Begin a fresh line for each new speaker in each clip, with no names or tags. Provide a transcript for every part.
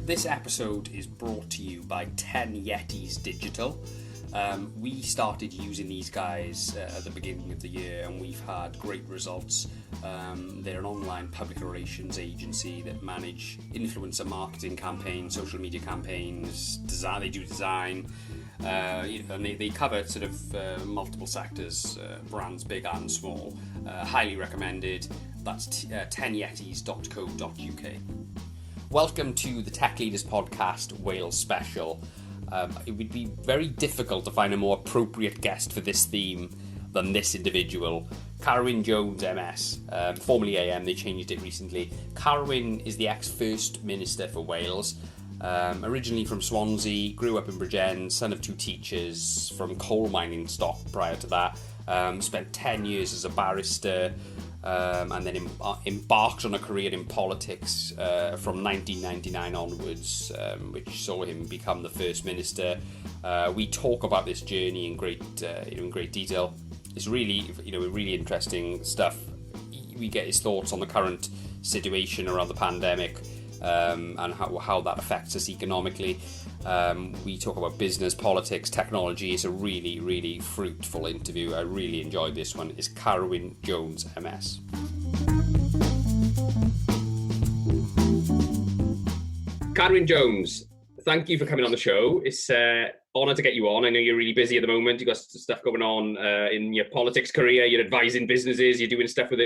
This episode is brought to you by 10 Yetis Digital. We started using these guys at the beginning of the year and we've had great results. They're an online public relations agency that manage influencer marketing campaigns, social media campaigns, design. They do design, and they cover sort of multiple sectors, brands big and small. Highly recommended. That's 10yetis.co.uk. Welcome to the Tech Leaders Podcast Wales Special. It would be very difficult to find a more appropriate guest for this theme than this individual. Carwyn Jones MS, formerly AM, they changed it recently. Carwyn is the ex-First Minister for Wales. Originally from Swansea, grew up in Bridgend, son of two teachers from coal mining stock prior to that. Spent 10 years as a barrister, and then embarked on a career in politics from 1999 onwards, which saw him become the First Minister. We talk about this journey in great detail. It's really, really interesting stuff. We get his thoughts on the current situation around the pandemic, and how that affects us economically. We talk about business, politics, technology. It's a really, really fruitful interview. I really enjoyed this one. It's Carwyn Jones MS. Carwyn Jones, thank you for coming on the show. It's an honour to get you on. I know you're really busy at the moment. You've got stuff going on in your politics career. You're advising businesses. You're doing stuff with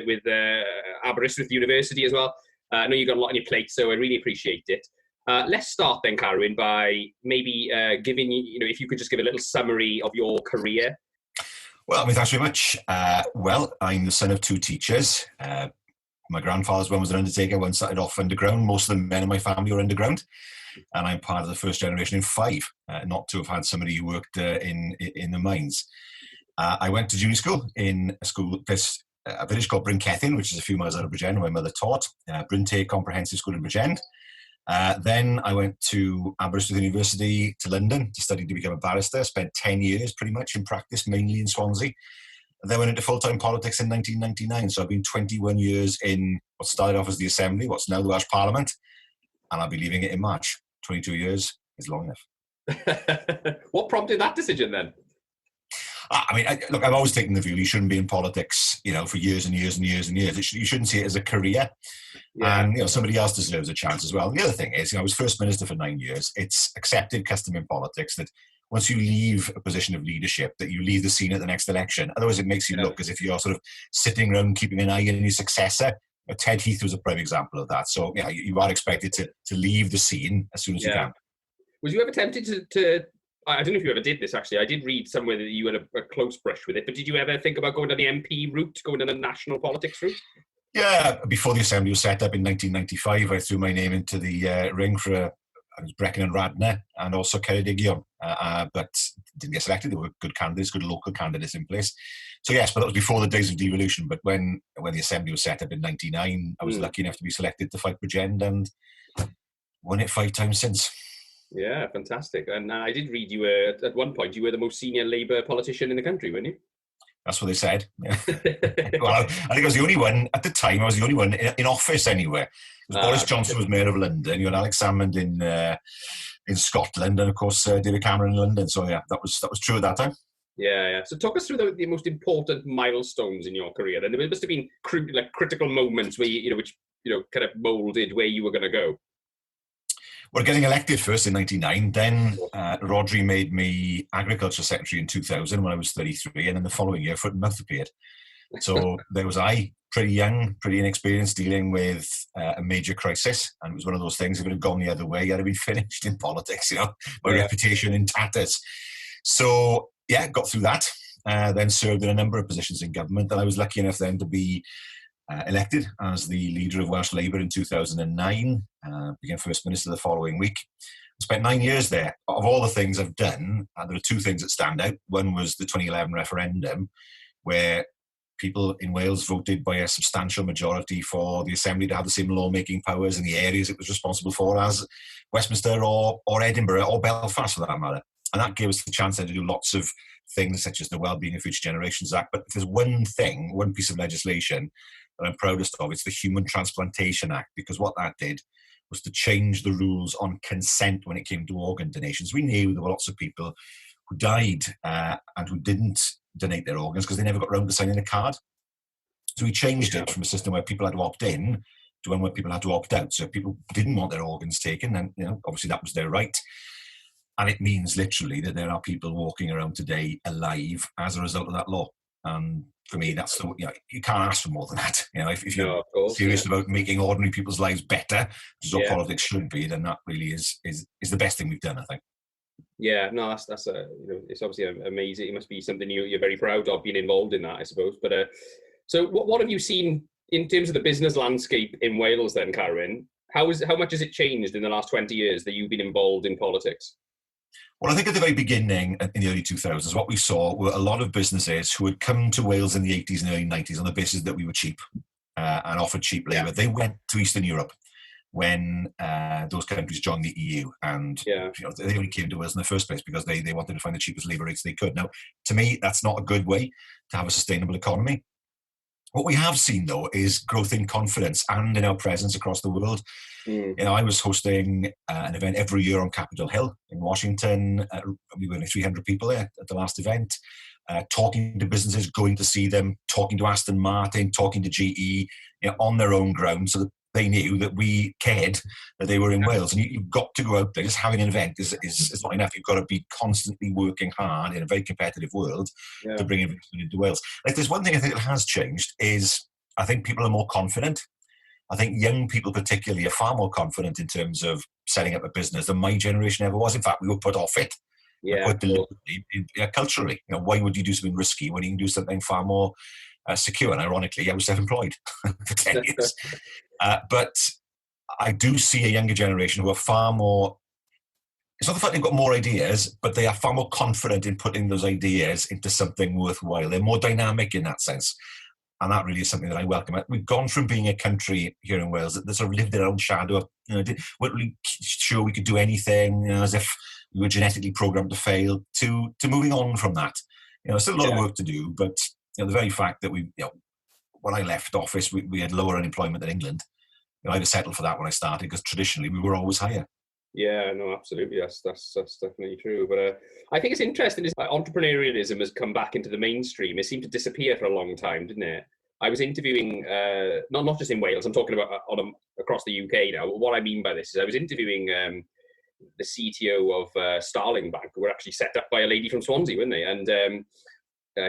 Aberystwyth University as well. I know you've got a lot on your plate, so I really appreciate it. Let's start then, Carwyn, by maybe giving if you could just give a little summary of your career.
Well, thanks very much. I'm the son of two teachers. My grandfather's one was an undertaker, one started off underground. Most of the men in my family were underground. And I'm part of the first generation in five, not to have had somebody who worked in the mines. I went to junior school in a village called Bryn Cethyn, which is a few miles out of Bridgend, where my mother taught. Bryn Comprehensive School in Bridgend. Then I went to Aberystwyth University to London to study to become a barrister. Spent 10 years pretty much in practice, mainly in Swansea. And then went into full-time politics in 1999. So I've been 21 years in what started off as the Assembly, what's now the Welsh Parliament, and I'll be leaving it in March. 22 years is long enough.
What prompted that decision then?
Look, I've always taken the view you shouldn't be in politics, for years and years and years and years. You shouldn't see it as a career. Yeah. And, somebody else deserves a chance as well. And the other thing is, I was First Minister for 9 years. It's accepted custom in politics that once you leave a position of leadership, that you leave the scene at the next election. Otherwise, it makes you look as if you're sort of sitting around keeping an eye on your successor. Ted Heath was a prime example of that. So, you are expected to leave the scene as soon as you can.
Was you ever tempted to I don't know if you ever did this, actually. I did read somewhere that you had a close brush with it, but did you ever think about going down the MP route, going down the national politics route?
Yeah, before the Assembly was set up in 1995, I threw my name into the ring for Brecon and Radnor and also Ceredigion, but didn't get selected. There were good candidates, good local candidates in place. So yes, but that was before the days of devolution. But when the Assembly was set up in 99, I was lucky enough to be selected to fight Bridgend and won it 5 times since.
Yeah, fantastic. And I did read you were, at one point, you were the most senior Labour politician in the country, weren't you?
That's what they said. Yeah. Well, I think I was the only one, at the time, I was the only one in office anywhere. Boris Johnson was Mayor of London, you had Alex Salmond in Scotland, and of course David Cameron in London. So yeah, that was true at that time.
Yeah. So talk us through the most important milestones in your career. And there must have been critical moments where which kind of moulded where you were going to go.
Well, getting elected first in 99, then Rodri made me Agriculture Secretary in 2000 when I was 33, and then the following year, foot and mouth appeared. So there was I, pretty young, pretty inexperienced, dealing with a major crisis, and it was one of those things, if it had gone the other way, I'd have been finished in politics, my reputation in tatters. So, got through that, then served in a number of positions in government, and I was lucky enough then to be elected as the leader of Welsh Labour in 2009, became First Minister the following week. I spent 9 years there. Of all the things I've done, there are two things that stand out. One was the 2011 referendum, where people in Wales voted by a substantial majority for the Assembly to have the same lawmaking powers in the areas it was responsible for as Westminster or Edinburgh or Belfast for that matter. And that gave us the chance then to do lots of things such as the Wellbeing of Future Generations Act. But if there's one piece of legislation that I'm proudest of, it's the Human Transplantation Act, because what that did was to change the rules on consent when it came to organ donations. We knew there were lots of people who died and who didn't donate their organs because they never got around to signing a card. So we changed it from a system where people had to opt in to one where people had to opt out. So if people didn't want their organs taken, then obviously that was their right. And it means literally that there are people walking around today alive as a result of that law. And for me, that's you can't ask for more than that. If you're serious about making ordinary people's lives better, which is what politics should be, then that really is the best thing we've done, I think.
Yeah, no, that's it's obviously amazing. It must be something you're very proud of being involved in that, I suppose. But so what have you seen in terms of the business landscape in Wales then, Carwyn? How much has it changed in the last 20 years that you've been involved in politics?
Well, I think at the very beginning, in the early 2000s, what we saw were a lot of businesses who had come to Wales in the 80s and early 90s on the basis that we were cheap and offered cheap labour. They went to Eastern Europe when those countries joined the EU, and they only came to Wales in the first place because they wanted to find the cheapest labour rates they could. Now, to me, that's not a good way to have a sustainable economy. What we have seen, though, is growth in confidence and in our presence across the world. I was hosting an event every year on Capitol Hill in Washington. We were only 300 people there at the last event, talking to businesses, going to see them, talking to Aston Martin, talking to GE, on their own ground, so that they knew that we cared that they were in Wales. And you've got to go out there. Just having an event is not enough. You've got to be constantly working hard in a very competitive world to bring investment into Wales. If there's one thing I think that has changed is I think people are more confident. I think young people particularly are far more confident in terms of setting up a business than my generation ever was. In fact, we were put off it. Quite deliberately, culturally. Why would you do something risky when you can do something far more secure? And ironically, I was self-employed for 10 years. But I do see a younger generation who are far more, it's not the fact they've got more ideas, but they are far more confident in putting those ideas into something worthwhile. They're more dynamic in that sense. And that really is something that I welcome. We've gone from being a country here in Wales that sort of lived their own shadow, weren't really sure we could do anything, as if we were genetically programmed to fail, to moving on from that. There's still a lot of work to do, but the very fact that when I left office, we had lower unemployment than England. I had to settle for that when I started because traditionally we were always higher.
Yeah, no, absolutely. That's definitely true. But I think it's interesting is entrepreneurialism has come back into the mainstream. It seemed to disappear for a long time, didn't it? I was interviewing, not just in Wales, I'm talking about across the UK now. What I mean by this is I was interviewing the CTO of Starling Bank, who were actually set up by a lady from Swansea, weren't they? And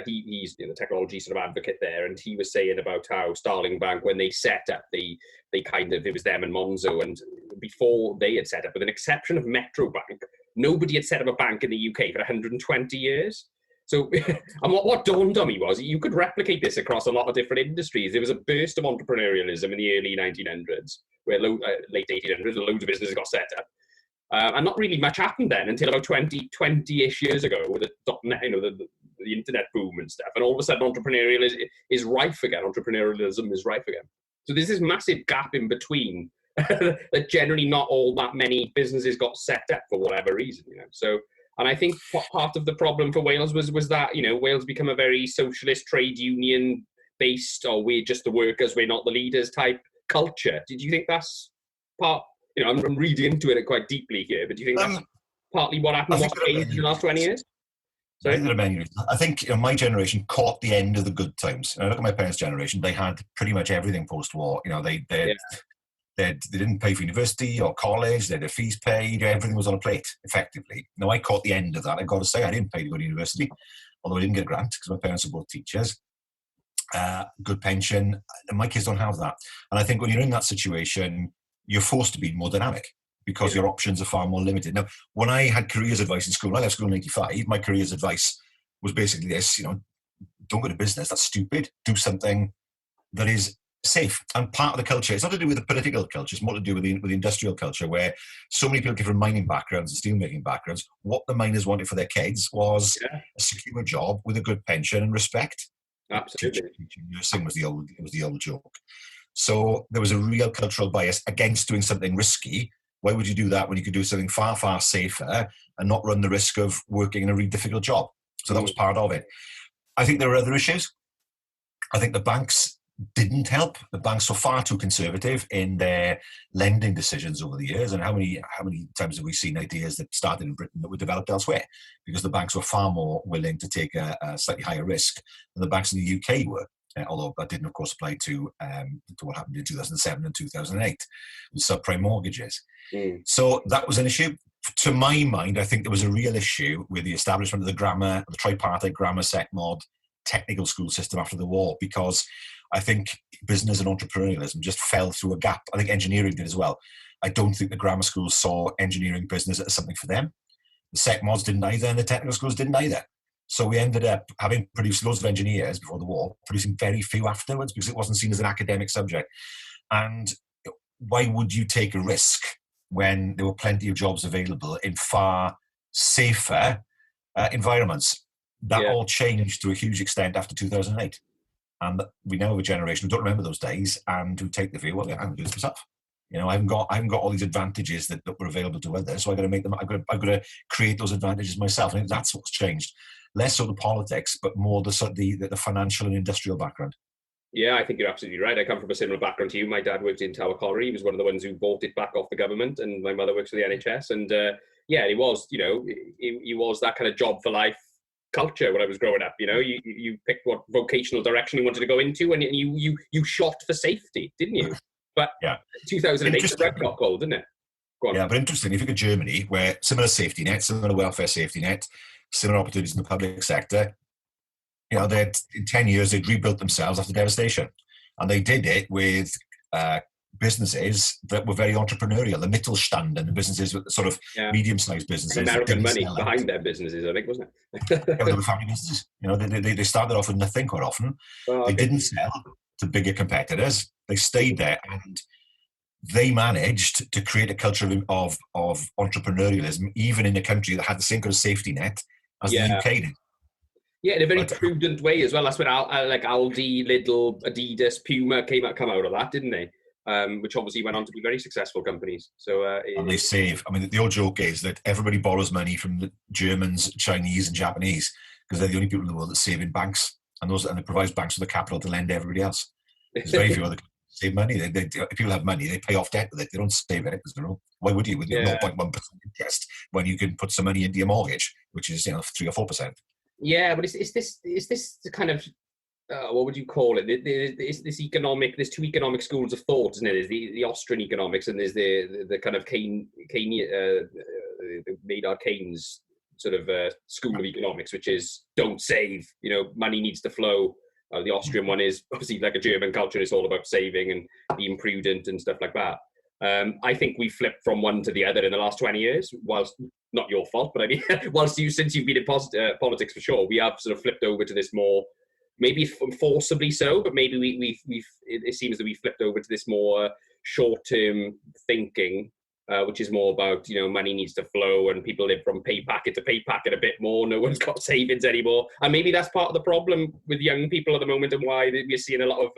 he's the technology sort of advocate there, and he was saying about how Starling Bank, when they set up, they kind of, it was them and Monzo, and before they had set up, with an exception of Metro Bank, nobody had set up a bank in the UK for 120 years. So, and what dawned on me was you could replicate this across a lot of different industries. There was a burst of entrepreneurialism in the early 1900s, where late 1800s, loads of businesses got set up. And not really much happened then until about 20-ish years ago with the .NET, the internet boom and stuff. And all of a sudden, entrepreneurialism is rife again. Entrepreneurialism is rife again. So there's this massive gap in between that generally not all that many businesses got set up for whatever reason. So, and I think part of the problem for Wales was that Wales become a very socialist, trade union based, or we're just the workers, we're not the leaders type culture. Did you think that's part? I'm reading into it quite deeply here, but do you think that's partly what happened? What's changed in the last 20 years?
Sorry? I think my generation caught the end of the good times. I look at my parents' generation; they had pretty much everything post-war. They didn't pay for university or college; they had their fees paid. Everything was on a plate, effectively. Now I caught the end of that. I got to say, I didn't pay to go to university, although I didn't get a grant because my parents were both teachers. Good pension, and my kids don't have that. And I think when you're in that situation, you're forced to be more dynamic because your options are far more limited. Now, when I had careers advice in school, I left school in 85, my careers advice was basically this, don't go to business, that's stupid. Do something that is safe. And part of the culture, it's not to do with the political culture, it's more to do with the industrial culture, where so many people came from mining backgrounds and steelmaking backgrounds. What the miners wanted for their kids was a secure job with a good pension and respect.
Absolutely.
Teaching, nursing was the old joke. So there was a real cultural bias against doing something risky. Why would you do that when you could do something far, far safer and not run the risk of working in a really difficult job? So that was part of it. I think there are other issues. I think the banks didn't help. The banks were far too conservative in their lending decisions over the years. And how many times have we seen ideas that started in Britain that were developed elsewhere? Because the banks were far more willing to take a slightly higher risk than the banks in the UK were. Although that didn't, of course, apply to what happened in 2007 and 2008 with subprime mortgages. So that was an issue. To my mind, I think there was a real issue with the establishment of the tripartite grammar, sec, mod, technical school system after the war, because I think business and entrepreneurialism just fell through a gap. I think engineering did as well. I don't think the grammar schools saw engineering business as something for them. The sec mods didn't either, and the technical schools didn't either. So we ended up having produced loads of engineers before the war, producing very few afterwards because it wasn't seen as an academic subject. And why would you take a risk when there were plenty of jobs available in far safer environments? That all changed to a huge extent after 2008. And we now have a generation who don't remember those days and who take the view, well, I'm going to do this myself. I haven't got all these advantages that were available to others, so I've got to make them. I've got to create those advantages myself. I think that's what's changed. Less so the politics, but more the financial and industrial background.
Yeah, I think you're absolutely right. I come from a similar background to you. My dad worked in Tower Colliery. He was one of the ones who bought it back off the government, and my mother works for the NHS. And he was, he was that kind of job for life culture when I was growing up. You picked what vocational direction you wanted to go into, and you shot for safety, didn't you? But 2008, the red got cold, didn't it? Go on.
Yeah, but interesting. If you look at Germany, where similar safety net, similar welfare safety net, similar opportunities in the public sector, in 10 years they'd rebuilt themselves after devastation, and they did it with businesses that were very entrepreneurial, the Mittelstand, and the businesses with sort of medium-sized businesses.
American money behind their businesses, I think, wasn't it?
They were family businesses. They started off with nothing quite often. They didn't sell to bigger competitors. They stayed there, and they managed to create a culture of entrepreneurialism, even in a country that had the same kind of safety net as the UK did.
Yeah, in a very prudent way as well. That's when like Aldi, Lidl, Adidas, Puma come out of that, didn't they? Which obviously went on to be very successful companies. So
and they save. I mean, the old joke is that everybody borrows money from the Germans, Chinese, and Japanese because they're the only people in the world that save in banks, and it provides banks with the capital to lend to everybody else. There's very few other countries that save money. If people have money, they pay off debt with it. They don't save it. Why would you with 0.1% interest when you can put some money into your mortgage, which is 3 or 4%?
Yeah, but is this the kind of what would you call it? There's two economic schools of thought, isn't it? There's the Austrian economics, and there's the kind of Maynard Keynes sort of school of economics, which is don't save. Money needs to flow. The Austrian one is obviously like a German culture. It's all about saving and being prudent and stuff like that. I think we flipped from one to the other in the last 20 years, whilst not your fault, but I mean, since you've been in politics for sure, we have sort of flipped over to this more, maybe forcibly so, but maybe it seems that we flipped over to this more short-term thinking, which is more about, money needs to flow and people live from pay packet to pay packet a bit more. No one's got savings anymore. And maybe that's part of the problem with young people at the moment and why we're seeing a lot of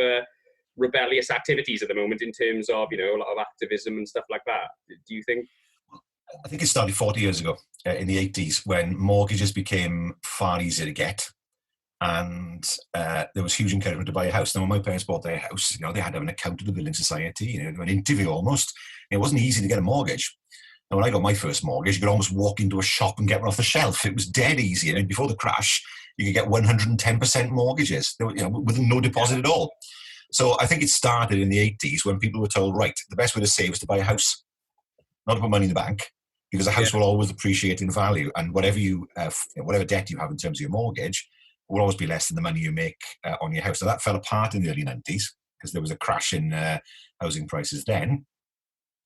rebellious activities at the moment in terms of, a lot of activism and stuff like that. Do you think?
I think it started 40 years ago in the 80s when mortgages became far easier to get. And there was huge encouragement to buy a house. Now, when my parents bought their house, they had to have an account at the building society, an interview almost. It wasn't easy to get a mortgage. And when I got my first mortgage, you could almost walk into a shop and get one off the shelf. It was dead easy. I mean, before the crash, you could get 110% mortgages, with no deposit at all. So I think it started in the 80s when people were told, right, the best way to save is to buy a house, not to put money in the bank, because a house will always appreciate in value, and whatever debt you have in terms of your mortgage will always be less than the money you make on your house. So that fell apart in the early 90s because there was a crash in housing prices then,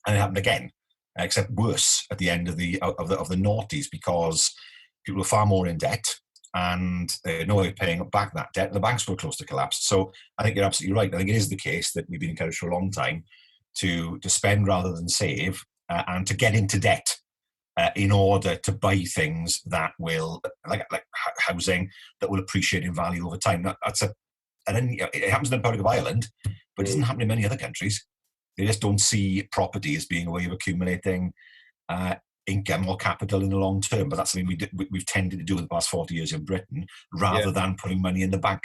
and it happened again, except worse at the end of the noughties because people were far more in debt. And they had no way of paying back that debt, and the banks were close to collapse. So I think you're absolutely right. I think it is the case that we've been encouraged for a long time to spend rather than save, and to get into debt in order to buy things that will, like housing, that will appreciate in value over time. It happens in the Republic of Ireland, but it doesn't happen in many other countries. They just don't see property as being a way of accumulating income or capital in the long term, but that's something we've tended to do in the past 40 years in Britain, rather than putting money in the bank.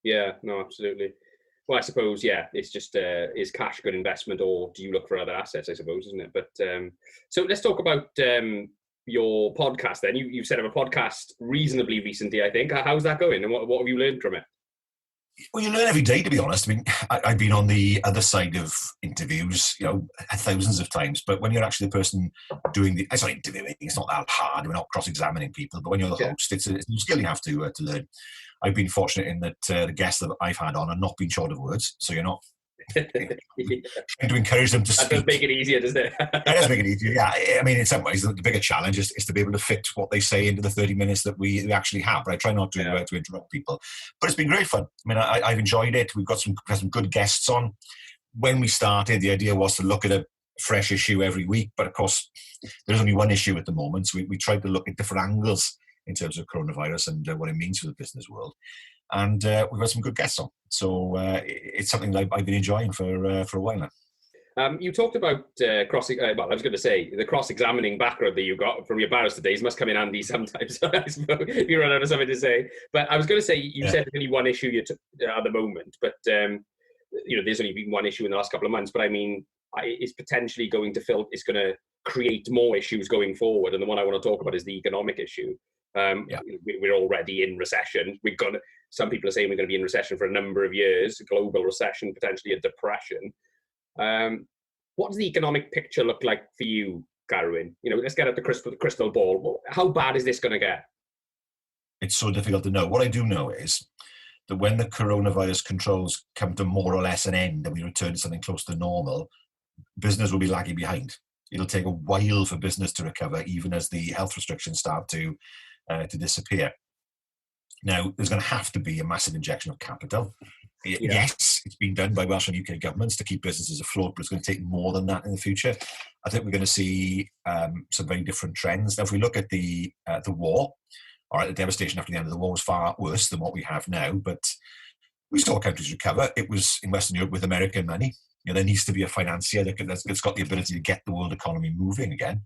Yeah, no, absolutely. Well, I suppose, yeah, it's just, is cash good investment, or do you look for other assets, I suppose, isn't it? But so let's talk about your podcast then. You've set up a podcast reasonably recently, I think. How's that going, and what have you learned from it?
Well, you learn every day, to be honest. I mean, I've been on the other side of interviews, thousands of times. But when you're actually the person doing it's not interviewing, it's not that hard. We're not cross-examining people. But when you're the host, it's a skill you have to learn. I've been fortunate in that the guests that I've had on are not been short of words. So you're not trying to encourage them to speak.
That does make it easier, doesn't it?
That does make it easier, yeah. I mean, in some ways, the bigger challenge is to be able to fit what they say into the 30 minutes that we actually have. But I try not to interrupt people. But it's been great fun. I mean, I've enjoyed it. We've got some good guests on. When we started, the idea was to look at a fresh issue every week. But of course, there's only one issue at the moment. So we tried to look at different angles in terms of coronavirus and what it means for the business world. And we've had some good guests on. So it's something that I've been enjoying for a while now.
You talked about I was going to say, the cross-examining background that you got from your barrister days must come in handy sometimes, I suppose, if you run out of something to say. But I was going to say, you said there's only one issue at the moment, but there's only been one issue in the last couple of months. But I mean, it's potentially going to create more issues going forward. And the one I want to talk about is the economic issue. We're already in recession. Some people are saying we're going to be in recession for a number of years, a global recession, potentially a depression. What does the economic picture look like for you, Carwyn? Let's get at the crystal ball. How bad is this going to get?
It's so difficult to know. What I do know is that when the coronavirus controls come to more or less an end and we return to something close to normal, business will be lagging behind. It'll take a while for business to recover, even as the health restrictions start to disappear. Now, there's going to have to be a massive injection of capital. Yes, it's been done by Welsh and UK governments to keep businesses afloat, but it's going to take more than that in the future. I think we're going to see some very different trends. Now, if we look at the war, all right, the devastation after the end of the war was far worse than what we have now, but we saw countries recover. It was in Western Europe with American money. There needs to be a financier that's got the ability to get the world economy moving again.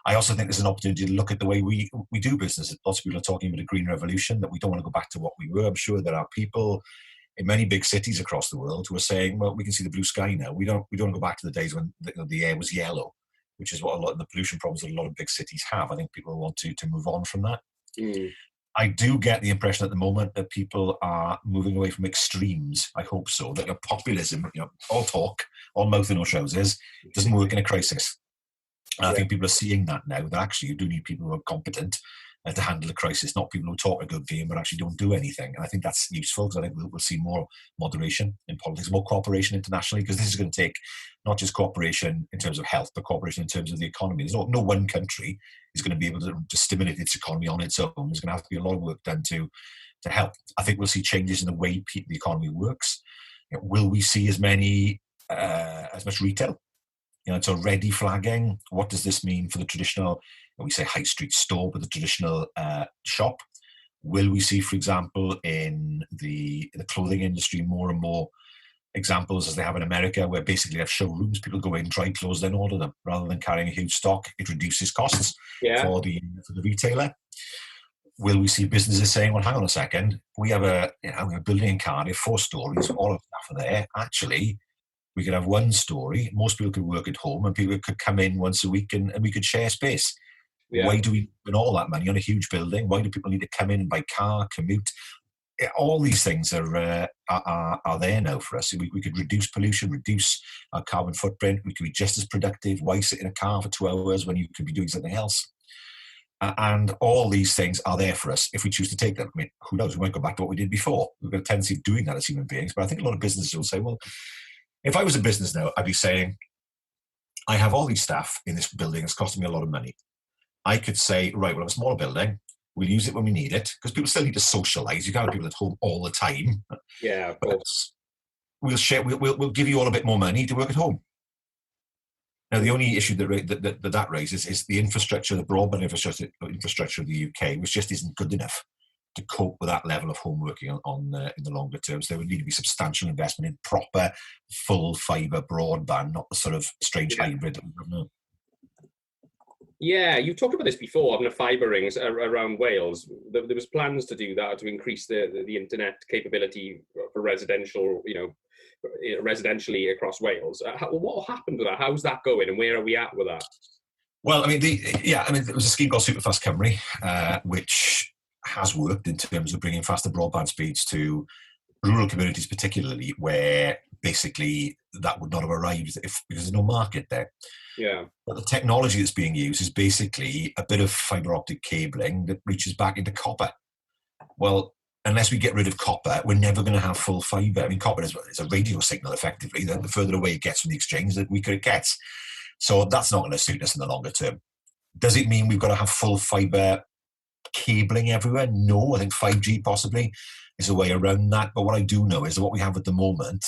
I also think there's an opportunity to look at the way we do business. Lots of people are talking about a green revolution, that we don't want to go back to what we were. I'm sure there are people in many big cities across the world who are saying, well, we can see the blue sky now. We don't want to go back to the days when the air was yellow, which is what a lot of the pollution problems that a lot of big cities have. I think people want to move on from that. I do get the impression at the moment that people are moving away from extremes. I hope so. That populism, all talk, all mouth and no trousers, doesn't work in a crisis. And I think people are seeing that now, that actually you do need people who are competent to handle a crisis, not people who talk a good game but actually don't do anything. And I think that's useful, because I think we'll see more moderation in politics, more cooperation internationally, because this is going to take not just cooperation in terms of health, but cooperation in terms of the economy. There's no one country is going to be able to stimulate its economy on its own. There's going to have to be a lot of work done to help. I think we'll see changes in the way the economy works. Will we see as much retail? It's already flagging. What does this mean for the traditional, we say high street store, but the traditional shop? Will we see, for example, in the clothing industry, more and more examples as they have in America, where basically they have showrooms, people go in, try clothes, then order them, rather than carrying a huge stock? It reduces costs for the retailer. Will we see businesses saying, well, hang on a second, we have a building in Cardiff, 4 stories, all of the staff are there. Actually, we could have one story, most people could work at home, and people could come in once a week and we could share space. Why do we spend all that money on a huge building? Why do people need to come in by car, commute? All these things are there now for us. We could reduce pollution, reduce our carbon footprint. We could be just as productive. Why sit in a car for 2 hours when you could be doing something else? And all these things are there for us if we choose to take them. I mean, who knows? We might go back to what we did before. We've got a tendency of doing that as human beings. But I think a lot of businesses will say, well, if I was a business now, I'd be saying, I have all these staff in this building. It's costing me a lot of money. I could say, right, well, I have a smaller building. We'll use it when we need it, because people still need to socialise. You can't have people at home all the time.
Yeah, of course.
We'll share. We'll give you all a bit more money to work at home. Now, the only issue that raises is the infrastructure, the broadband infrastructure of the UK, which just isn't good enough to cope with that level of home working in the longer term. So there would need to be substantial investment in proper, full fibre broadband, not the sort of strange hybrid that we have now.
Yeah, you talked about this before, having a fibre rings around Wales. There was plans to do that, to increase the internet capability for residential, residentially across Wales. What happened with that? How's that going, and where are we at with that?
Well, I mean, there was a scheme called Superfast Cymru, which has worked in terms of bringing faster broadband speeds to rural communities, particularly where basically that would not have arrived because there's no market there.
Yeah.
But the technology that's being used is basically a bit of fibre optic cabling that reaches back into copper. Well, unless we get rid of copper, we're never going to have full fibre. I mean, copper is a radio signal, effectively. The further away it gets from the exchange, the weaker it gets. So that's not going to suit us in the longer term. Does it mean we've got to have full fibre cabling everywhere? No, I think 5G possibly is a way around that. But what I do know is that what we have at the moment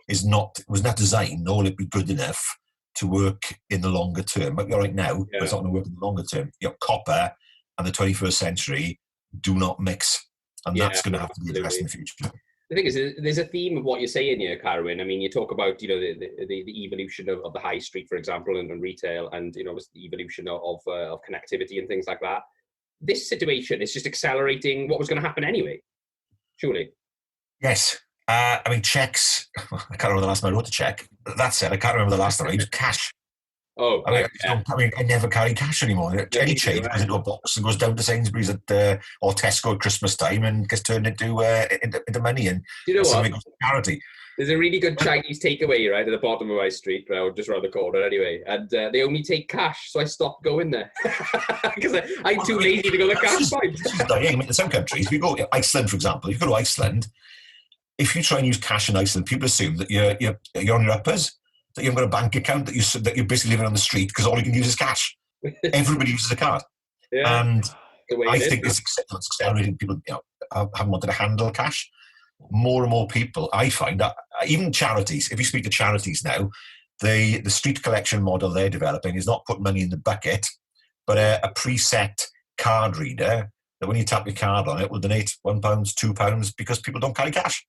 was not designed, nor will it be good enough to work in the longer term. But right now, it's not going to work in the longer term. Copper and the 21st century do not mix. And that's going to have to be addressed in the future.
The thing is, there's a theme of what you're saying here, Carwyn. I mean, you talk about, the evolution of the high street, for example, and retail, and, the evolution of connectivity and things like that. This situation is just accelerating what was going to happen anyway, surely.
Yes. I mean, checks, I can't remember the last time I wrote a check. That said, I can't remember the last time I used cash.
Oh,
I never carry cash anymore. Any change goes into a box and goes down to Sainsbury's or Tesco at Christmas time and gets turned into money. And
you know what?
Goes to charity.
There's a really good Chinese takeaway right at the bottom of my street, just around the corner anyway, and they only take cash, so I stopped going there because I'm too lazy to go to the cash point.
This is dying. I mean, in some countries, if you go to Iceland, for example, if you go to Iceland, if you try and use cash in Iceland, people assume that you're on your uppers, that you haven't got a bank account, that you're basically living on the street because all you can use is cash. Everybody uses a card, and I think it's accelerating. People haven't wanted to handle cash. More and more people, I find that even charities, if you speak to charities now, the street collection model they're developing is not put money in the bucket, but a preset card reader that when you tap your card on it will donate £1, £2 because people don't carry cash.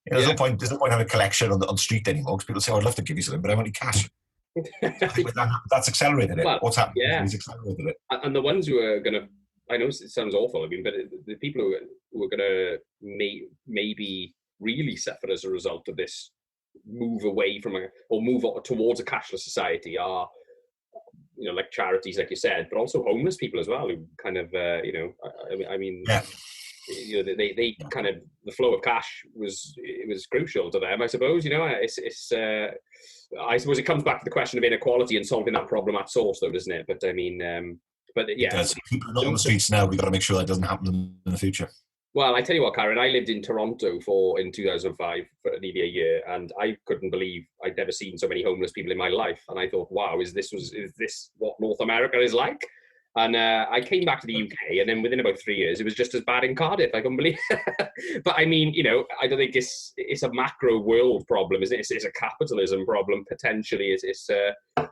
There's no point having a collection on the street anymore because people say, I'd love to give you something, but I want cash. That's accelerated it.
Well,
what's happened is accelerated it.
And the ones who are going to, I know it sounds awful, I mean, but the people who are going to maybe really suffer as a result of this move away from move towards a cashless society are, like charities, like you said, but also homeless people as well, who kind of, they kind of, the flow of cash was crucial to them, I suppose. I suppose it comes back to the question of inequality and solving that problem at source, though, doesn't it? But I mean,
because people are not on the streets now. We've got to make sure that doesn't happen in the future. Well,
I tell you what, Karen, I lived in Toronto in 2005 for nearly a year, and I couldn't believe I'd never seen so many homeless people in my life. And I thought, wow, is this what North America is like? And I came back to the UK, and then within about 3 years, it was just as bad in Cardiff. I couldn't believe it. But I mean, I don't think it's a macro world problem, isn't it? It's a capitalism problem, potentially. I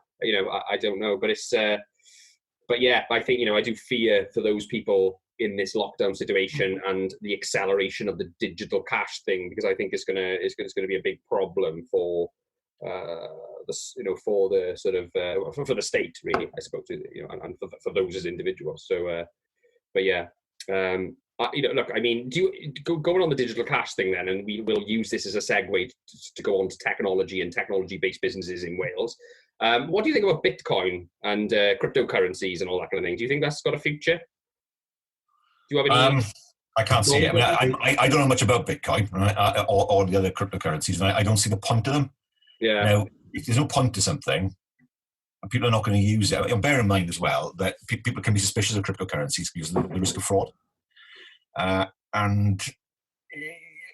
don't know. But but yeah, I think, I do fear for those people in this lockdown situation and the acceleration of the digital cash thing, because I think it's going to be a big problem for for the sort of for the state, really, I suppose, and for those as individuals. So, but yeah, look, I mean, do you going on the digital cash thing then, and we will use this as a segue to go on to technology and technology-based businesses in Wales. What do you think about Bitcoin and cryptocurrencies and all that kind of thing? Do you think that's got a future? Do you have any?
I can't see it. I mean, I don't know much about Bitcoin or the other cryptocurrencies, and I don't see the point of them.
Yeah.
Now, if there's no point to something, people are not going to use it. And bear in mind as well that people can be suspicious of cryptocurrencies because of the risk of fraud. And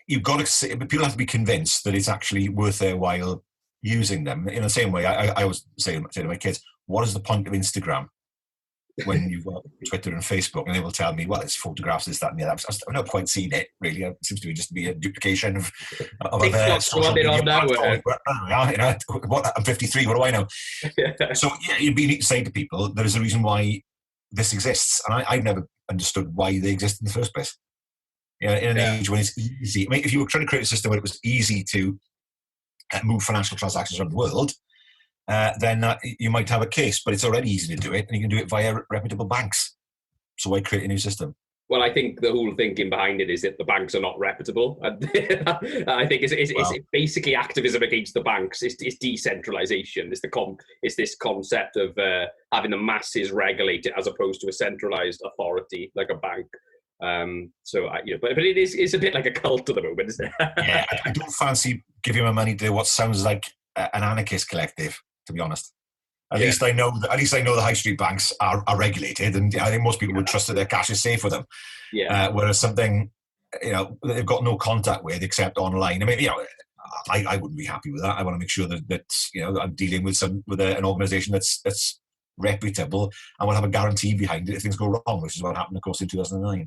you've got to people have to be convinced that it's actually worth their while using them. In the same way, I always say to my kids, what is the point of Instagram when you've got Twitter and Facebook? And they will tell me, well, it's photographs, this, that, and the other. I've not quite seen it, really. It seems to be just to be a duplication of other social media platforms. I'm 53, what do I know? So yeah, you'd be saying to people, there is a reason why this exists. And I've never understood why they exist in the first place. In an age when it's easy. I mean, if you were trying to create a system where it was easy to move financial transactions around the world, then you might have a case, but it's already easy to do it, and you can do it via reputable banks. So why create a new system?
Well, I think the whole thinking behind it is that the banks are not reputable. And I think it's basically activism against the banks. It's decentralization. It's this concept of having the masses regulate it as opposed to a centralized authority like a bank. But it's a bit like a cult at the moment, isn't it?
Yeah, I don't fancy giving my money to what sounds like an anarchist collective, to be honest. At least I know the high street banks are regulated, and I think most people would trust that their cash is safe with them. Yeah. Whereas something, they've got no contact with except online. I mean, I wouldn't be happy with that. I want to make sure that I'm dealing with an organisation that's reputable and will have a guarantee behind it if things go wrong, which is what happened, of course, in 2009.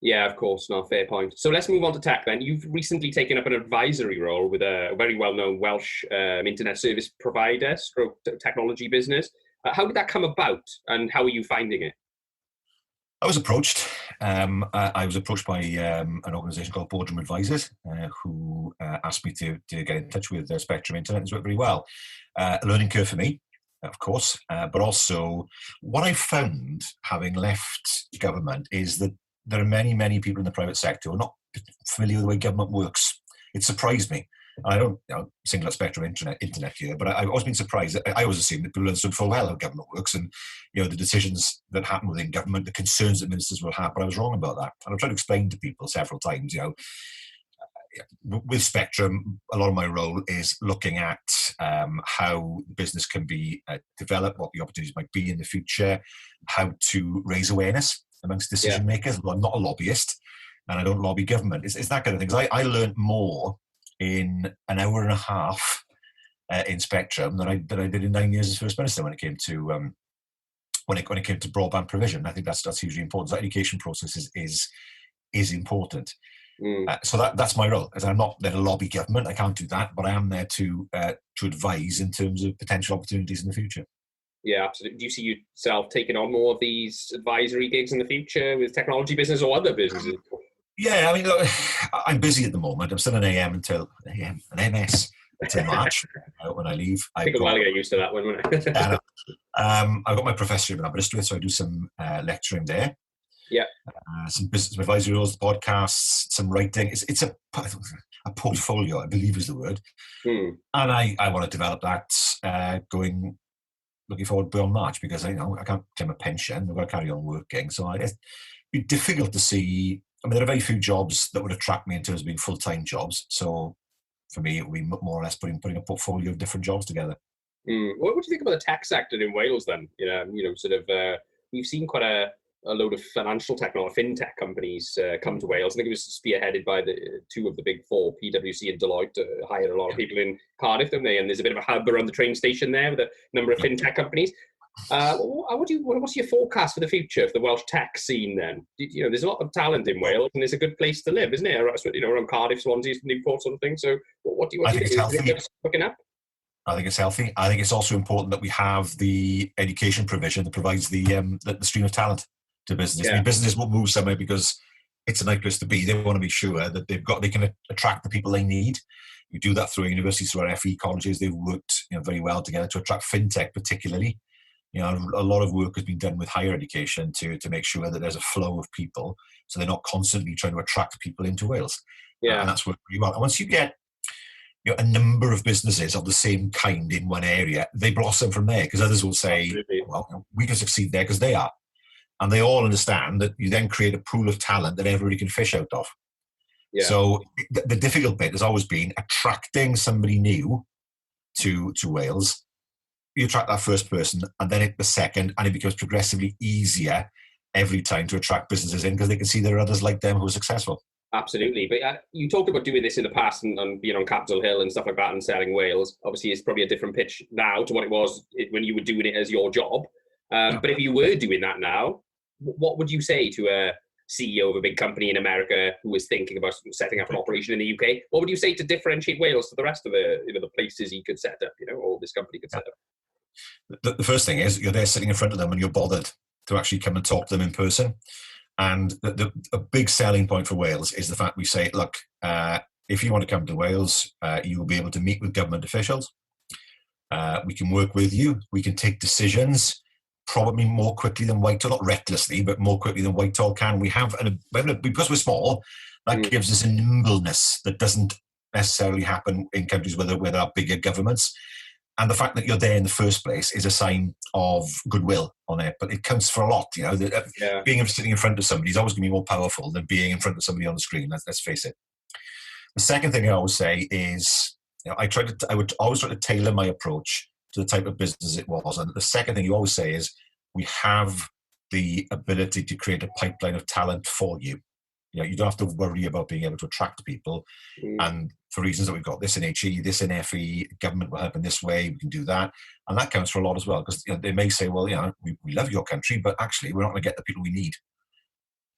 Yeah, of course. No, fair point. So let's move on to tech then. You've recently taken up an advisory role with a very well-known Welsh internet service provider, stroke technology business. How did that come about, and how are you finding it?
I was approached. I was approached by an organisation called Boardroom Advisors, who asked me to get in touch with Spectrum Internet. It's worked very well. A learning curve for me, of course, but also what I found, having left government, is that there are many, many people in the private sector who are not familiar with the way government works. It surprised me. I don't single out Spectrum Internet here, but I've always been surprised. I always assume that people understood full well how government works and the decisions that happen within government, the concerns that ministers will have. But I was wrong about that, and I've tried to explain to people several times. With Spectrum, a lot of my role is looking at how business can be developed, what the opportunities might be in the future, how to raise awareness amongst decision makers. Well, I'm not a lobbyist, and I don't lobby government. It's that kind of thing. 'Cause I learned more in an hour and a half in Spectrum than I did in 9 years as First Minister when it came to broadband provision. I think that's hugely important. So that education process is important. So that's my role. As I'm not there to lobby government, I can't do that, but I am there to advise in terms of potential opportunities in the future.
Yeah, absolutely. Do you see yourself taking on more of these advisory gigs in the future with technology business or other businesses?
Yeah, I mean, look, I'm busy at the moment. I'm still an an MS until March when I leave.
Take a while to get used to that one, wouldn't it?
I've got my professorship in Aberystwyth, so I do some lecturing there. Yeah. Some business advisory roles, podcasts, some writing. It's a portfolio, I believe is the word. And I want to develop that looking forward beyond March, because I can't claim a pension. I've got to carry on working. So it'd be difficult to see. I mean, there are very few jobs that would attract me in terms of being full-time jobs. So for me, it would be more or less putting a portfolio of different jobs together.
What do you think about the tech sector in Wales then? We've seen quite a load of financial technology, fintech companies come to Wales. I think it was spearheaded by the two of the big four, PwC and Deloitte, hired a lot of people in Cardiff, don't they? And there's a bit of a hub around the train station there with a number of fintech companies. What's your forecast for the future of the Welsh tech scene then? There's a lot of talent in Wales, and it's a good place to live, isn't it? Around Cardiff, Swansea, Newport sort of thing. So what do you think? It's looking up?
I think it's healthy. I think it's also important that we have the education provision that provides the stream of talent to business. Yeah. I mean, businesses won't move somewhere because it's a nice place to be. They want to be sure that they can attract the people they need. We do that through our universities, through our FE colleges. They've worked very well together to attract fintech, particularly. A lot of work has been done with higher education to make sure that there's a flow of people, so they're not constantly trying to attract people into Wales. Yeah, and that's worked really well. And once you get a number of businesses of the same kind in one area, they blossom from there, because others will say, absolutely, well, we can succeed there because they are. And they all understand that you then create a pool of talent that everybody can fish out of. Yeah. So the difficult bit has always been attracting somebody new to Wales. You attract that first person, and then the second, and it becomes progressively easier every time to attract businesses in, because they can see there are others like them who are successful.
Absolutely. But you talked about doing this in the past and being on Capitol Hill and stuff like that and selling Wales. Obviously, it's probably a different pitch now to what it was when you were doing it as your job. But if you were doing that now, what would you say to a CEO of a big company in America who is thinking about setting up an operation in the UK? What would you say to differentiate Wales to the rest of the places he could set up, or this company could set up?
The first thing is you're there sitting in front of them and you're bothered to actually come and talk to them in person. And a big selling point for Wales is the fact we say, look, if you want to come to Wales, you will be able to meet with government officials. We can work with you. We can take decisions probably more quickly than Whitehall, not recklessly, but more quickly than Whitehall can. We have, because we're small, that gives us a nimbleness that doesn't necessarily happen in countries where there are bigger governments. And the fact that you're there in the first place is a sign of goodwill on it, but it counts for a lot. Being sitting in front of somebody is always going to be more powerful than being in front of somebody on the screen. Let's face it. The second thing I always say is, I would always try to tailor my approach to the type of business it was. And the second thing you always say is, we have the ability to create a pipeline of talent for you. You don't have to worry about being able to attract people. And for reasons that we've got this in HE, this in FE, government will help in this way, we can do that. And that counts for a lot as well, because they may say, well, we love your country, but actually we're not going to get the people we need.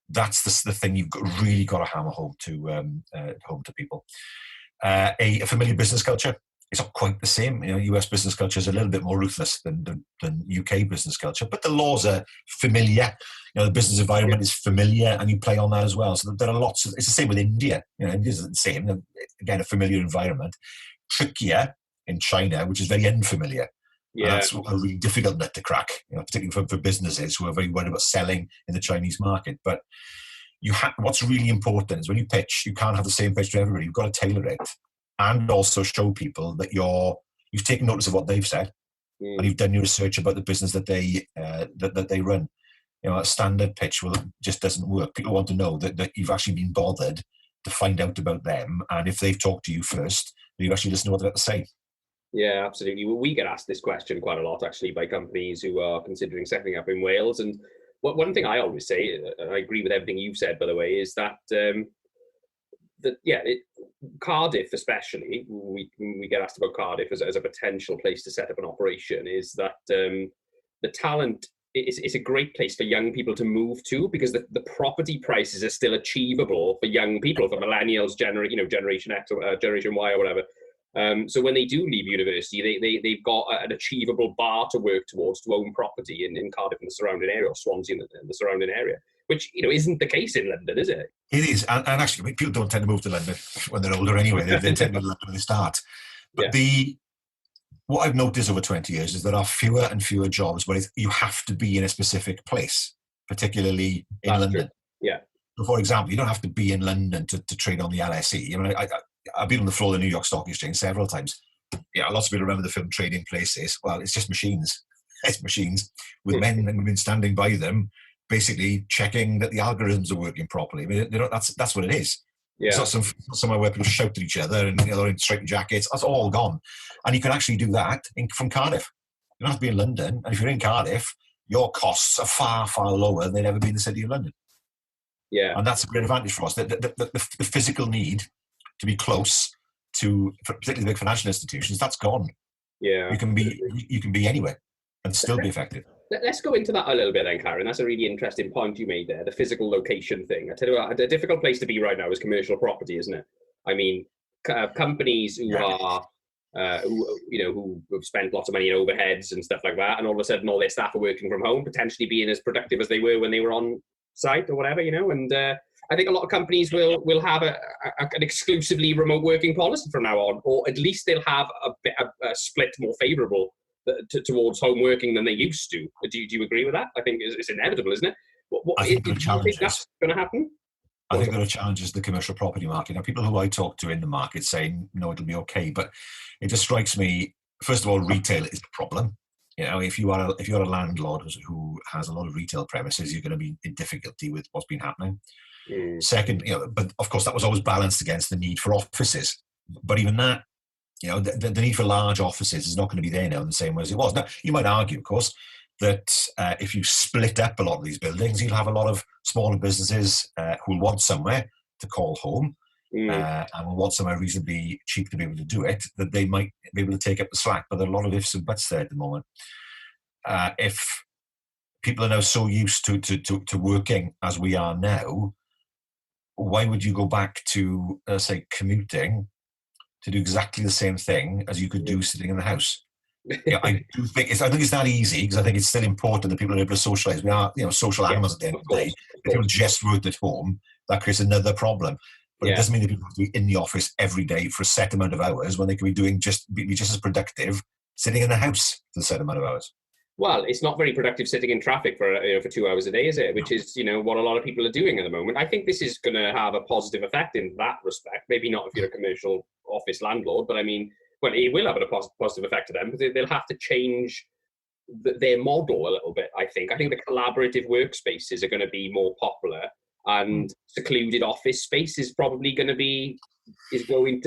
That's the thing you've really got to hammer home to people. A familiar business culture. It's not quite the same. US business culture is a little bit more ruthless than UK business culture, but the laws are familiar. The business environment is familiar, and you play on that as well. So there are lots of. It's the same with India. India's the same. Again, a familiar environment. Trickier in China, which is very unfamiliar. Yeah. And that's a really difficult nut to crack, particularly for businesses who are very worried about selling in the Chinese market. But what's really important is when you pitch, you can't have the same pitch to everybody. You've got to tailor it. And also show people that you've taken notice of what they've said, and you've done your research about the business that they run. A standard pitch just doesn't work. People want to know that you've actually been bothered to find out about them, and if they've talked to you first, you've actually listened to what they've got to say.
Yeah, absolutely. Well, we get asked this question quite a lot, actually, by companies who are considering setting up in Wales. And one thing I always say, and I agree with everything you've said, by the way, is that Cardiff especially, we get asked about Cardiff as a potential place to set up an operation, is that the talent is a great place for young people to move to, because the property prices are still achievable for young people, for millennials, Generation X or Generation Y or whatever. So when they do leave university, they've got an achievable bar to work towards to own property in Cardiff and the surrounding area, or Swansea and the surrounding area, which isn't the case in London, is it?
It is, and actually, people don't tend to move to London when they're older anyway. They tend to move to London when they start. But what I've noticed over 20 years is there are fewer and fewer jobs where you have to be in a specific place, particularly in London.
True. Yeah.
So for example, you don't have to be in London to trade on the LSE. I've been on the floor of the New York Stock Exchange several times. Lots of people remember the film Trading Places. Well, it's just machines. It's machines with men and women standing by them, basically checking that the algorithms are working properly. That's what it is. Yeah. It's not somewhere where people shout at each other and they're in straight jackets. That's all gone. And you can actually do that from Cardiff. You don't have to be in London. And if you're in Cardiff, your costs are far, far lower than they'd ever be in the city of London.
Yeah.
And that's a great advantage for us. The physical need to be close to, particularly the big financial institutions, that's gone.
Yeah.
You can be anywhere and still be effective.
Let's go into that a little bit then, Carwyn. That's a really interesting point you made there, the physical location thing. I tell you what, a difficult place to be right now is commercial property, isn't it? I mean, companies who are, who've spent lots of money in overheads and stuff like that, and all of a sudden all their staff are working from home, potentially being as productive as they were when they were on site or whatever, and I think a lot of companies will have an exclusively remote working policy from now on, or at least they'll have a split more favourable towards home working than they used to. Do you agree with that? I think it's inevitable, isn't it?
I think there are challenges.
Do you think that's going to happen?
I think there are challenges in the commercial property market. Now, people who I talk to in the market saying, no, it'll be okay. But it just strikes me, first of all, retail is the problem. If you're a landlord who has a lot of retail premises, you're going to be in difficulty with what's been happening. Second, but of course that was always balanced against the need for offices. But even that, the need for large offices is not going to be there now in the same way as it was. Now, you might argue, of course, that if you split up a lot of these buildings, you'll have a lot of smaller businesses who will want somewhere to call home and will want somewhere reasonably cheap to be able to do it, that they might be able to take up the slack. But there are a lot of ifs and buts there at the moment. If people are now so used to working as we are now, why would you go back to, say, commuting to do exactly the same thing as you could do sitting in the house? I think it's not easy, because I think it's still important that people are able to socialise. We are, social animals at the end of the day. If people just work at home, that creates another problem. But it doesn't mean that people have to be in the office every day for a set amount of hours when they can be just as productive sitting in the house for a set amount of hours.
Well, it's not very productive sitting in traffic for 2 hours a day, is it? Which is, what a lot of people are doing at the moment. I think this is going to have a positive effect in that respect. Maybe not if you're a commercial office landlord, but I mean, well, it will have a positive effect to them, because they'll have to change their model a little bit. I think the collaborative workspaces are going to be more popular, and secluded office space is probably going to shrink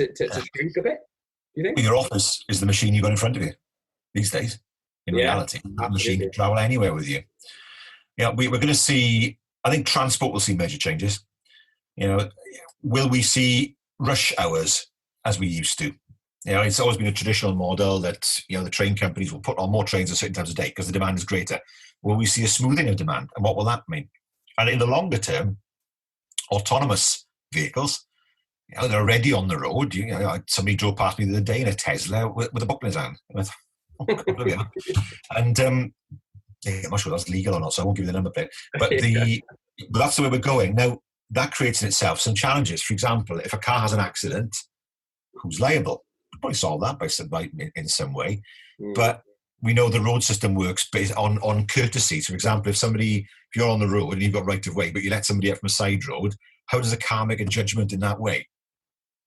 a bit. Do you think?
Your office is the machine you've got in front of you these days. In reality, that machine can travel anywhere with you. We're going to see, I think transport will see major changes. Will we see rush hours as we used to? It's always been a traditional model that, the train companies will put on more trains at certain times of day because the demand is greater. Will we see a smoothing of demand? And what will that mean? And in the longer term, autonomous vehicles, they're already on the road. Somebody drove past me the other day in a Tesla with a book in his hand. And I'm not sure that's legal or not, so I won't give you the number plate. But but that's the way we're going. Now, that creates in itself some challenges. For example, if a car has an accident, who's liable? We'll probably solve that in some way. But we know the road system works based on courtesy. So, for example, if you're on the road and you've got right of way, but you let somebody up from a side road, how does a car make a judgment in that way?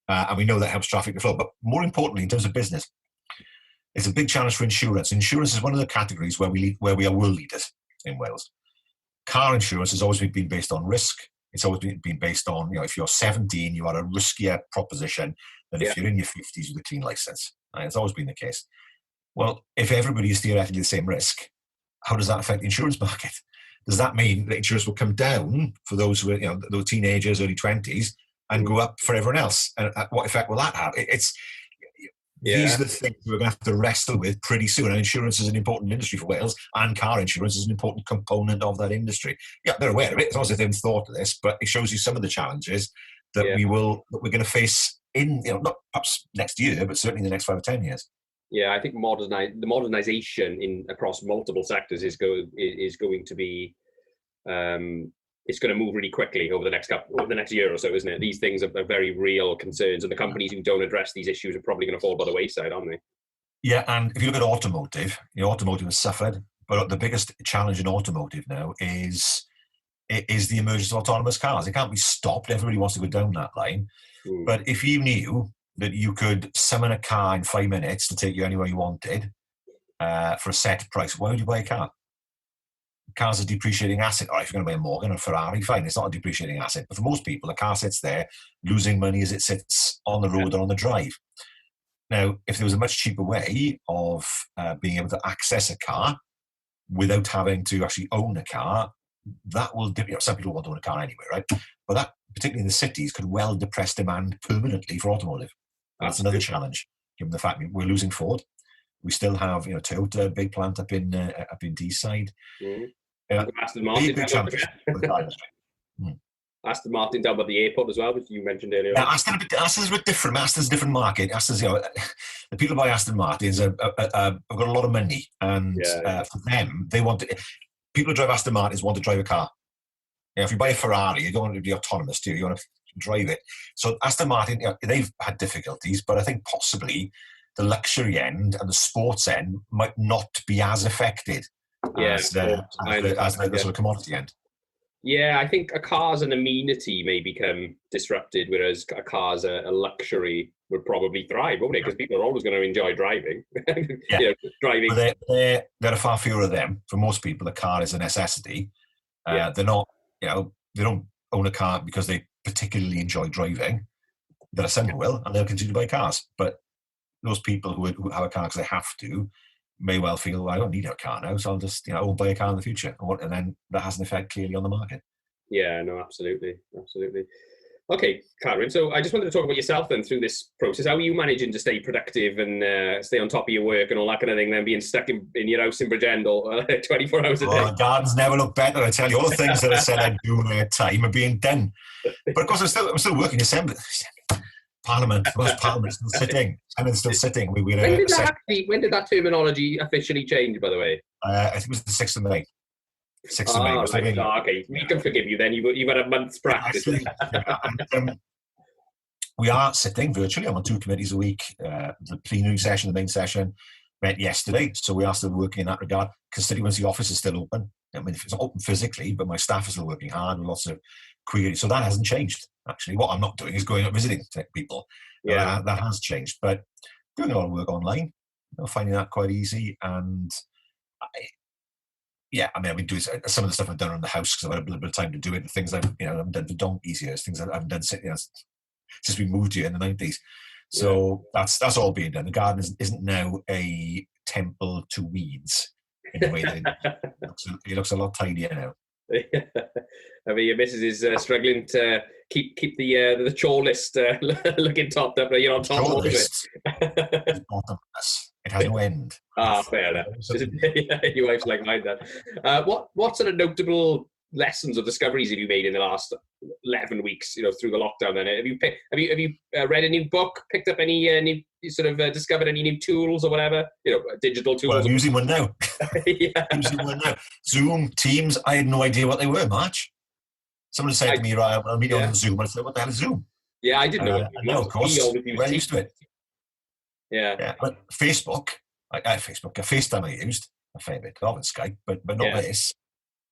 And we know that helps traffic to flow. But more importantly, in terms of business, it's a big challenge for insurance. Insurance is one of the categories where we are world leaders in Wales. Car insurance has always been based on risk. It's always been based on, if you're 17, you are a riskier proposition than if you're in your 50s with a clean license. And it's always been the case. Well, if everybody is theoretically the same risk, how does that affect the insurance market? Does that mean that insurance will come down for those who are, those teenagers, early 20s, and go up for everyone else? And what effect will that have? These are the things we're going to have to wrestle with pretty soon. And insurance is an important industry for Wales, and car insurance is an important component of that industry. Yeah, they're aware of it. It's not as if they haven't thought of this, but it shows you some of the challenges that we're going to face in, not perhaps next year, but certainly in the next 5 or 10 years.
Yeah, I think the modernization across multiple sectors is going to be. It's going to move really quickly over the next year or so, isn't it? These things are very real concerns, and the companies who don't address these issues are probably going to fall by the wayside, aren't they?
Yeah, and if you look at automotive, automotive has suffered, but the biggest challenge in automotive now is the emergence of autonomous cars. It can't be stopped. Everybody wants to go down that line. But if you knew that you could summon a car in 5 minutes to take you anywhere you wanted for a set price, why would you buy a car? Car's a depreciating asset. Or if you're going to buy a Morgan or a Ferrari, fine, it's not a depreciating asset. But for most people, a car sits there losing money as it sits on the road or on the drive. Now, if there was a much cheaper way of being able to access a car without having to actually own a car, that will, some people want to own a car anyway, right? But that, particularly in the cities, could well depress demand permanently for automotive. That's another challenge, given the fact that we're losing Ford. We still have, Toyota, big plant up in Deeside.
Aston Martin. Aston Martin down by the airport as well, which you mentioned earlier.
Yeah, Aston's a bit different. Aston's a different market. Aston's, the people who buy Aston Martins have got a lot of money, and for them, they want to. People who drive Aston Martins want to drive a car. If you buy a Ferrari, you don't want to be autonomous, do you? You want to drive it. So Aston Martin, they've had difficulties, but I think possibly the luxury end and the sports end might not be as affected as the sort of commodity end.
Yeah, I think a car as an amenity may become disrupted, whereas a car as a luxury would probably thrive, won't it? Because people are always going to enjoy driving. Driving.
But there are far fewer of them. For most people, a car is a necessity. They're not, they don't own a car because they particularly enjoy driving. There are some who will, and they'll continue to buy cars. But those people who have a car because they have to may well feel, well, I don't need a car now, so I'll just, I'll buy a car in the future. And then that has an effect clearly on the market.
Yeah, no, absolutely. Okay, Carwyn, so I just wanted to talk about yourself then through this process. How are you managing to stay productive and stay on top of your work and all that kind of thing, then being stuck in your house in Bridgendle 24 hours a day?
The gardens never look better, I tell you. All the things that I said I'd do in their time are being done. But of course, I'm still working. Assembly. Parliament, still sitting. And it's still sitting. When
did that terminology officially change, by the way?
I think it was the 6th of May. 6th of May.
Right. Okay, we can forgive you then. You've had a month's practice.
We are sitting virtually. I'm on 2 committees a week. The plenary session, the main session, met yesterday. So we are still working in that regard. constituency office is still open. I mean, if it's not open physically, but my staff are still working hard with lots of queries. So that hasn't changed, actually. What I'm not doing is going out visiting people.
Yeah.
That has changed. But doing a lot of work online, finding that quite easy. And I mean, I've been doing some of the stuff I've done around the house because I've had a little bit of time to do it. The things I've done for donkeys years, things I haven't done since we moved here in the 90s. So that's all being done. The garden isn't now a temple to weeds in a way that it looks a lot tidier now.
I mean, your missus is struggling to keep the chore list looking topped up. You're on top of it.
Is bottomless. It has no end.
Fair enough. Your wife's like mine then. What sort of notable lessons or discoveries have you made in the last 11 weeks? Through the lockdown. Then have you read a new book? Picked up any new sort of discovered any new tools or whatever? Digital tools.
Well, I'm using one now.
Yeah.
Using one now. Zoom, Teams. I had no idea what they were. March. Someone said to me, "Right, I'll meet you on Zoom." I said, "What the hell is Zoom?"
Yeah, I didn't know.
No, of course. We're used to it.
Yeah.
But Facebook, FaceTime I used a fair bit of, and Skype, but not this.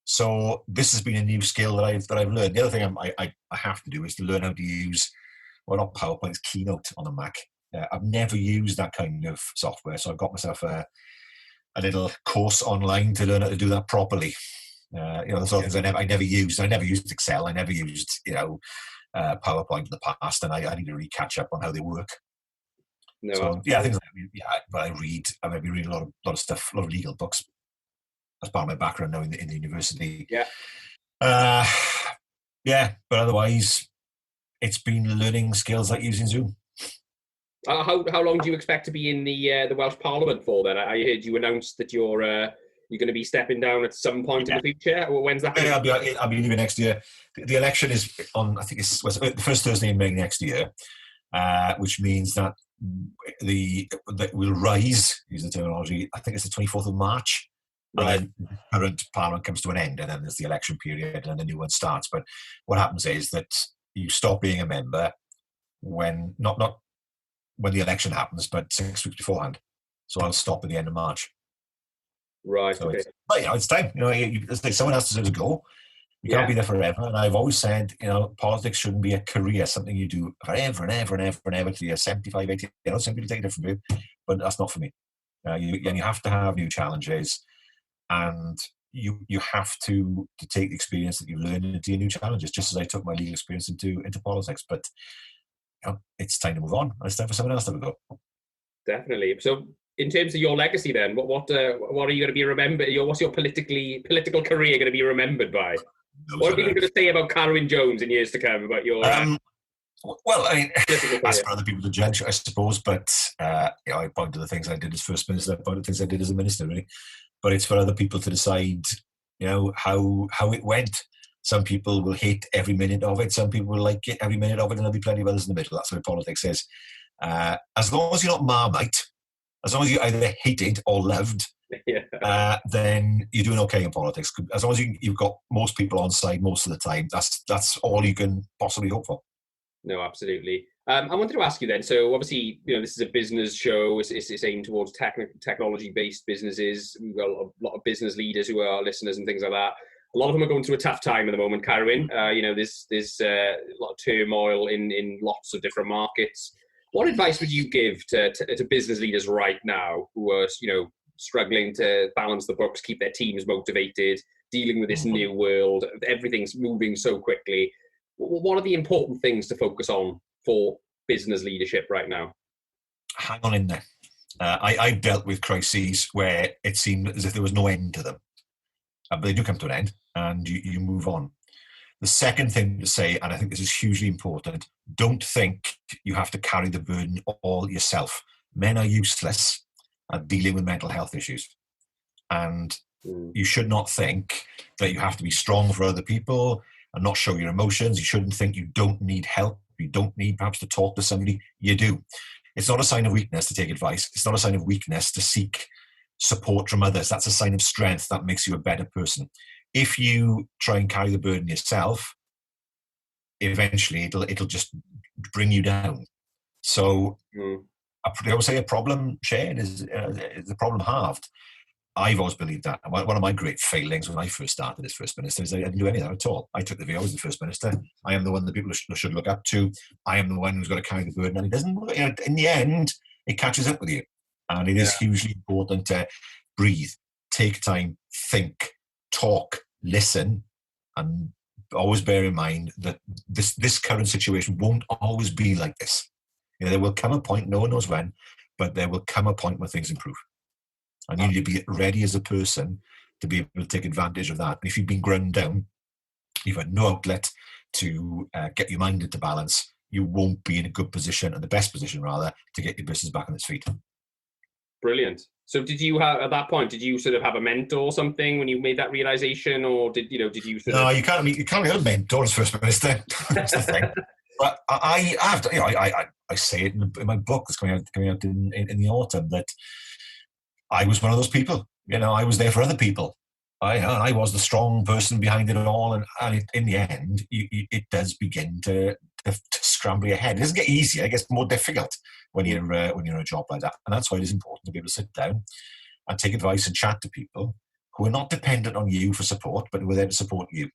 So this has been a new skill that I've learned. The other thing I have to do is to learn how to use, well, not PowerPoint, it's Keynote on a Mac. I've never used that kind of software, so I've got myself a little course online to learn how to do that properly. The sort of things I never used. I never used Excel. I never used PowerPoint in the past, and I need to really catch up on how they work.
No.
So things but I read. I've been reading a lot of stuff, a lot of legal books as part of my background now in the university.
Yeah.
But otherwise, it's been learning skills like using Zoom.
How long do you expect to be in the Welsh Parliament for then? I heard you announce that you're going to be stepping down at some point in the future. Or when's that?
I'll be leaving next year. The election is on, I think it's the first Thursday in May next year, which means that we'll rise, use the terminology, I think it's the 24th of March.
Right.
And then the current Parliament comes to an end, and then there's the election period, and the new one starts. But what happens is that you stop being a member when, not when the election happens, but 6 weeks beforehand. So I'll stop at the end of March.
Right.
So
okay.
It's time. It's like someone else deserves to go. You can't be there forever. And I've always said, politics shouldn't be a career, something you do forever and ever and ever and ever till you're 75, 80. Some people take it different view, but that's not for me. You have to have new challenges, and you have to take the experience that you've learned into your new challenges, just as I took my legal experience into politics. But it's time to move on. It's time for someone else to go.
Definitely. So, in terms of your legacy, then, what are you going to be remembered? What's your political career going to be remembered by? What are people going to say about Carwyn Jones in years to come about your?
Well, I mean, that's for other people to judge, I suppose. But I point to the things I did as First Minister, I point to the things I did as a Minister, really. But it's for other people to decide, how it went. Some people will hate every minute of it. Some people will like it every minute of it, and there'll be plenty of others in the middle. That's what politics is. As long as you're not Marmite, as long as you either hated or loved, then you're doing okay in politics. As long as you've got most people on side most of the time, that's all you can possibly hope for.
No, absolutely. I wanted to ask you then, so obviously, this is a business show. It's aimed towards technology-based businesses. We've got a lot of business leaders who are listeners and things like that. A lot of them are going through a tough time at the moment, Carwyn. There's a lot of turmoil in lots of different markets. What advice would you give to business leaders right now who are, struggling to balance the books, keep their teams motivated, dealing with this new world? Everything's moving so quickly. What are the important things to focus on for business leadership right now?
Hang on in there. I've dealt with crises where it seemed as if there was no end to them. But they do come to an end, and you move on. The second thing to say, and I think this is hugely important, don't think you have to carry the burden all yourself. Men are useless at dealing with mental health issues. And you should not think that you have to be strong for other people and not show your emotions. You shouldn't think you don't need help. You don't need perhaps to talk to somebody. You do. It's not a sign of weakness to take advice. It's not a sign of weakness to seek support from others. That's a sign of strength. That makes you a better person. If you try and carry the burden yourself, eventually it'll just bring you down. So I would say a problem shared is the problem halved. I've always believed that. One of my great failings when I first started as First Minister is I didn't do any of that at all. I took the view I was the First Minister. I am the one that people should look up to. I am the one who's got to carry the burden. And it doesn't, in the end, it catches up with you. And it is hugely important to breathe, take time, think, talk, listen, and always bear in mind that this current situation won't always be like this. There will come a point, no one knows when, but there will come a point where things improve. And you need to be ready as a person to be able to take advantage of that. And if you've been ground down, you've had no outlet to get your mind into balance, you won't be in a good position, and the best position rather, to get your business back on its feet.
Brilliant. So did you have, at that point, did you sort of have a mentor or something when you made that realization, or did you sort
No,
of...
you can't have a mentor as First Minister. That's the thing. But I have to, I say it in my book that's coming out in the autumn, that I was one of those people. I was there for other people. I was the strong person behind it all, and in the end, it does begin to scramble your head. It doesn't get easier; it gets more difficult when you're in a job like that. And that's why it is important to be able to sit down and take advice and chat to people who are not dependent on you for support, but who are there to support you.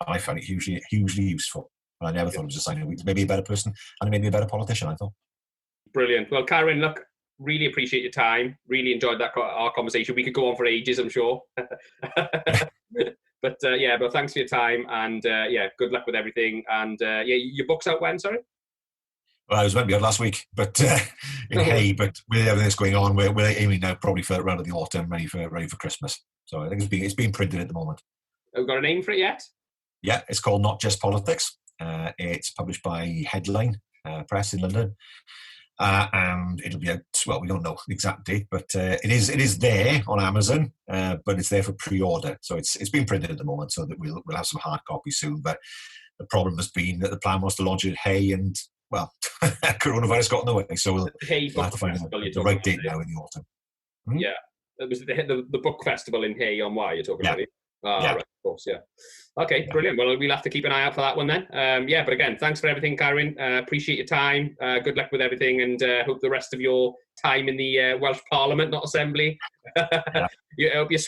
I found it hugely useful. And I never thought it was a sign of weakness. Maybe a better person and maybe a better politician, I thought.
Brilliant. Well, Carwyn, look, really appreciate your time. Really enjoyed our conversation. We could go on for ages, I'm sure. But thanks for your time, and good luck with everything. And your book's out when, sorry?
Well, I was meant to be out last week, but in Hay. But with everything that's going on, we're aiming now probably for around the autumn, ready for Christmas. So I think it's being printed at the moment.
Have we got a name for it yet?
Yeah, it's called Not Just Politics. It's published by Headline Press in London. And it'll be out, well, we don't know the exact date, but it is there on Amazon, but it's there for pre-order. So it's been printed at the moment, so that we'll have some hard copies soon. But the problem has been that the plan was to launch it at Hay, and, well, coronavirus got in the way. So we'll have to find the right date now in the autumn.
Yeah. It was the book festival in Hay on Wye you're talking about it? Right, of course, yeah. Okay, brilliant. Well, we'll have to keep an eye out for that one then. But again, thanks for everything, Carwyn. Appreciate your time. Good luck with everything, and hope the rest of your time in the Welsh Parliament, not Assembly. I hope you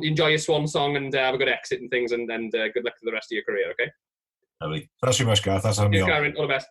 enjoy your swan song, and have a good exit and things, and good luck for the rest of your career, okay?
Lovely. Thanks very much, Gareth. Thanks for having me on.
Carwyn, all the best.